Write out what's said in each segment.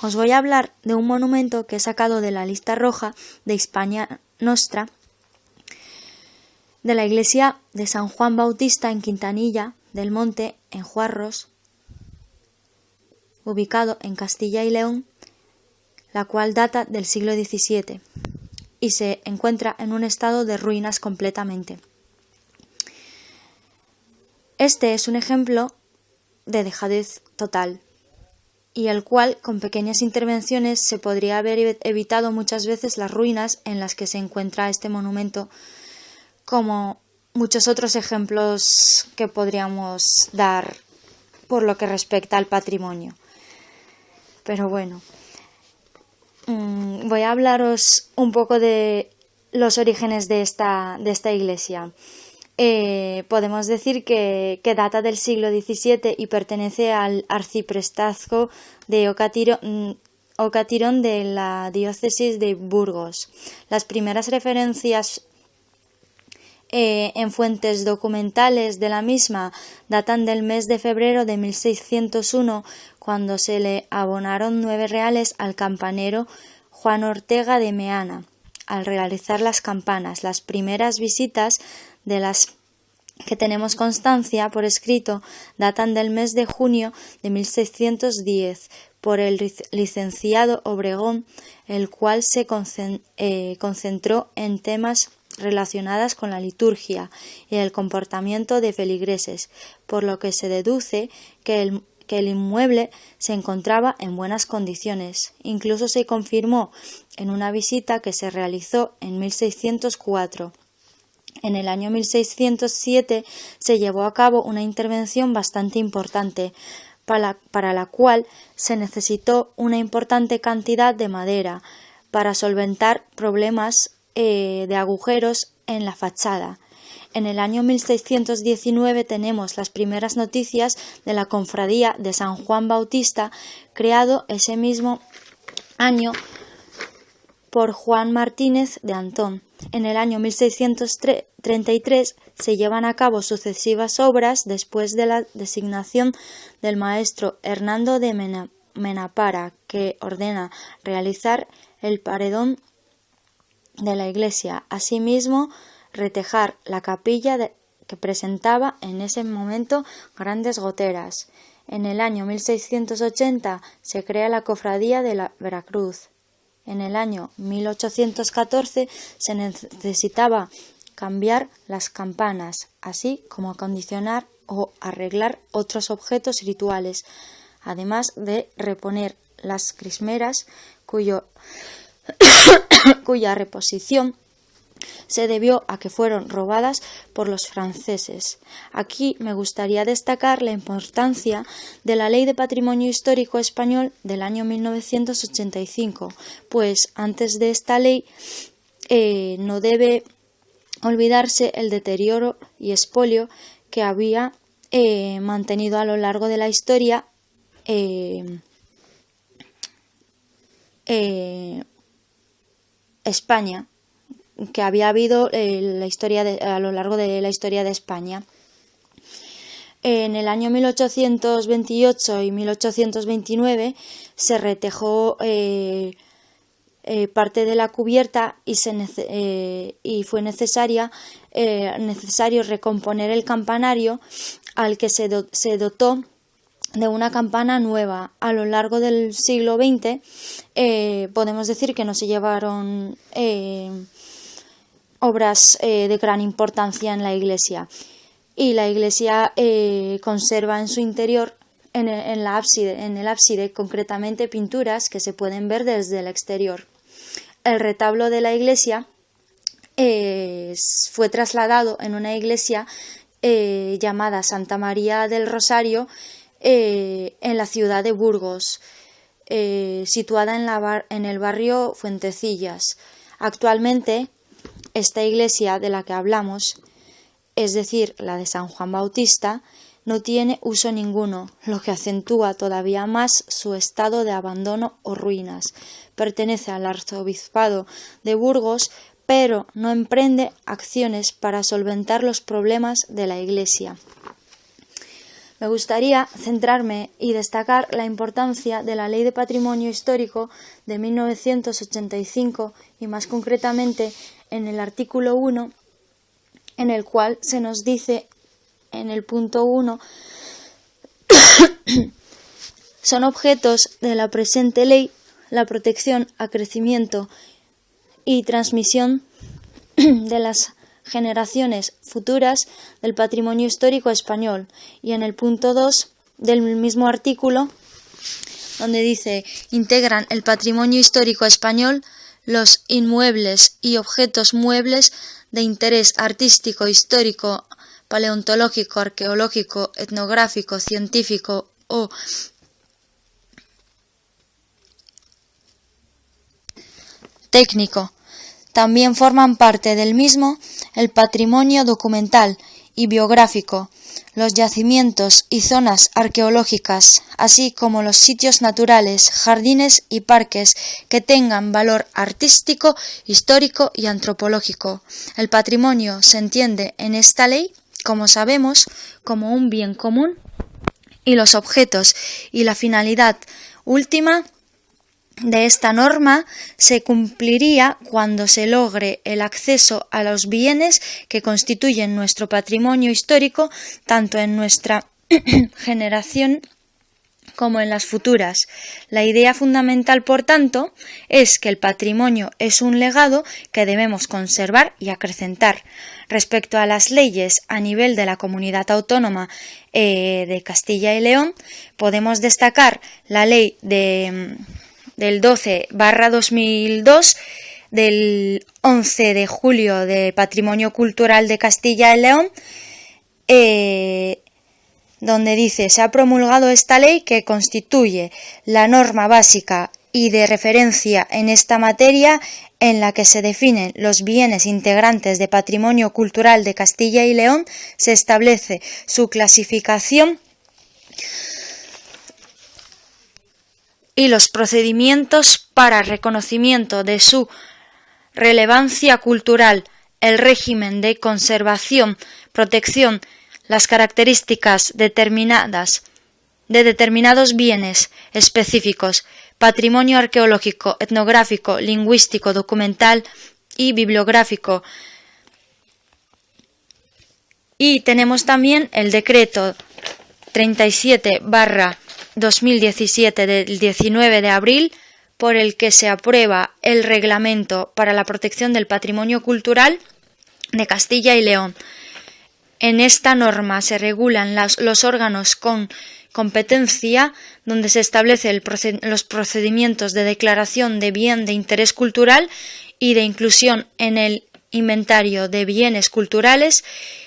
os voy a hablar de un monumento que he sacado de la lista roja de Hispania Nostra, de la iglesia de San Juan Bautista en Quintanilla del Monte, en Juarros, ubicado en Castilla y León, la cual data del siglo XVII y se encuentra en un estado de ruinas completamente. Este es un ejemplo de dejadez total, y el cual, con pequeñas intervenciones, se podría haber evitado muchas veces las ruinas en las que se encuentra este monumento, como muchos otros ejemplos que podríamos dar por lo que respecta al patrimonio. Pero bueno, voy a hablaros un poco de los orígenes de esta iglesia. Podemos decir que data del siglo XVII y pertenece al arciprestazgo de Ocatirón de la diócesis de Burgos. Las primeras referencias en fuentes documentales de la misma datan del mes de febrero de 1601, cuando se le abonaron 9 reales al campanero Juan Ortega de Meana al realizar las campanas. Las primeras visitas de las que tenemos constancia por escrito datan del mes de junio de 1610 por el licenciado Obregón, el cual se concentró en temas relacionadas con la liturgia y el comportamiento de feligreses, por lo que se deduce que el inmueble se encontraba en buenas condiciones. Incluso se confirmó en una visita que se realizó en 1604. En el año 1607 se llevó a cabo una intervención bastante importante, para la cual se necesitó una importante cantidad de madera para solventar problemas de agujeros en la fachada. En el año 1619 tenemos las primeras noticias de la cofradía de San Juan Bautista, creado ese mismo año por Juan Martínez de Antón. En el año 1633 se llevan a cabo sucesivas obras después de la designación del maestro Hernando de Menapara, que ordena realizar el paredón de la iglesia, asimismo retejar la capilla que presentaba en ese momento grandes goteras. En el año 1680 se crea la cofradía de la Veracruz. En el año 1814 se necesitaba cambiar las campanas, así como acondicionar o arreglar otros objetos rituales, además de reponer las crismeras cuya reposición se debió a que fueron robadas por los franceses. Aquí me gustaría destacar la importancia de la Ley de Patrimonio Histórico Español del año 1985, pues antes de esta ley no debe olvidarse el deterioro y expolio que había mantenido a lo largo de la historia España, que había habido a lo largo de la historia de España. En el año 1828 y 1829 se retejó parte de la cubierta y fue necesario recomponer el campanario, al que se dotó de una campana nueva. A lo largo del siglo XX podemos decir que no se llevaron obras de gran importancia en la iglesia, y la iglesia conserva en su interior, en el ábside concretamente, pinturas que se pueden ver desde el exterior. El retablo de la iglesia fue trasladado en una iglesia llamada Santa María del Rosario en la ciudad de Burgos, situada en el barrio Fuentecillas. Actualmente, esta iglesia de la que hablamos, es decir, la de San Juan Bautista, no tiene uso ninguno, lo que acentúa todavía más su estado de abandono o ruinas. Pertenece al arzobispado de Burgos, pero no emprende acciones para solventar los problemas de la iglesia. Me gustaría centrarme y destacar la importancia de la Ley de Patrimonio Histórico de 1985 y más concretamente en el artículo 1, en el cual se nos dice en el punto 1 son objetos de la presente ley la protección, acrecimiento y transmisión de las generaciones futuras del patrimonio histórico español, y en el punto 2 del mismo artículo, donde dice: integran el patrimonio histórico español los inmuebles y objetos muebles de interés artístico, histórico, paleontológico, arqueológico, etnográfico, científico o técnico. También forman parte del mismo el patrimonio documental y biográfico, los yacimientos y zonas arqueológicas, así como los sitios naturales, jardines y parques que tengan valor artístico, histórico y antropológico. El patrimonio se entiende en esta ley, como sabemos, como un bien común, y los objetos y la finalidad última de esta norma se cumpliría cuando se logre el acceso a los bienes que constituyen nuestro patrimonio histórico, tanto en nuestra generación como en las futuras. La idea fundamental, por tanto, es que el patrimonio es un legado que debemos conservar y acrecentar. Respecto a las leyes a nivel de la comunidad autónoma de Castilla y León, podemos destacar la ley del 12/2002 del 11 de julio de Patrimonio Cultural de Castilla y León, donde dice: se ha promulgado esta ley que constituye la norma básica y de referencia en esta materia, en la que se definen los bienes integrantes de patrimonio cultural de Castilla y León, se establece su clasificación y los procedimientos para reconocimiento de su relevancia cultural, el régimen de conservación, protección, las características determinadas de determinados bienes específicos, patrimonio arqueológico, etnográfico, lingüístico, documental y bibliográfico. Y tenemos también el decreto 37/2017 del 19 de abril, por el que se aprueba el Reglamento para la Protección del Patrimonio Cultural de Castilla y León. En esta norma se regulan los órganos con competencia, donde se establecen los procedimientos de declaración de bien de interés cultural y de inclusión en el inventario de bienes culturales.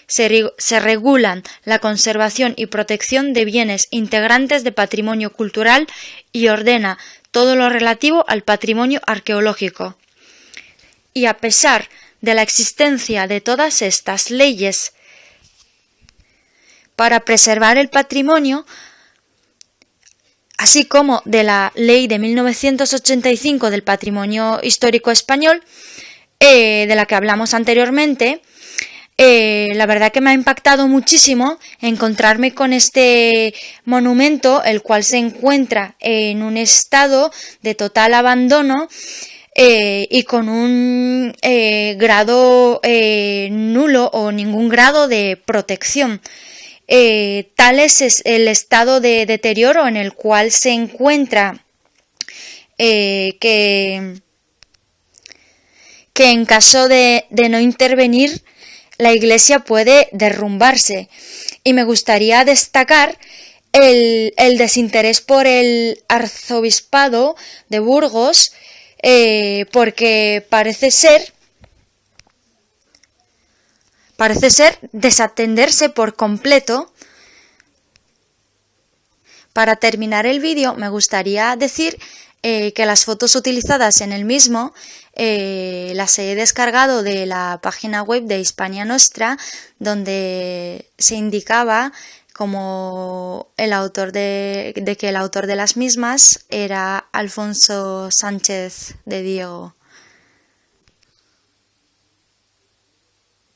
Se regulan la conservación y protección de bienes integrantes de patrimonio cultural y ordena todo lo relativo al patrimonio arqueológico. Y a pesar de la existencia de todas estas leyes para preservar el patrimonio, así como de la Ley de 1985 del Patrimonio Histórico Español, de la que hablamos anteriormente, la verdad que me ha impactado muchísimo encontrarme con este monumento, el cual se encuentra en un estado de total abandono y con un grado nulo o ningún grado de protección. Tal es el estado de deterioro en el cual se encuentra, que en caso de no intervenir, la iglesia puede derrumbarse. Y me gustaría destacar el desinterés por el arzobispado de Burgos, porque parece ser desatenderse por completo. Para terminar el vídeo, me gustaría decir que las fotos utilizadas en el mismo las he descargado de la página web de Hispania Nostra, donde se indicaba como el autor de que el autor de las mismas era Alfonso Sánchez de Diego.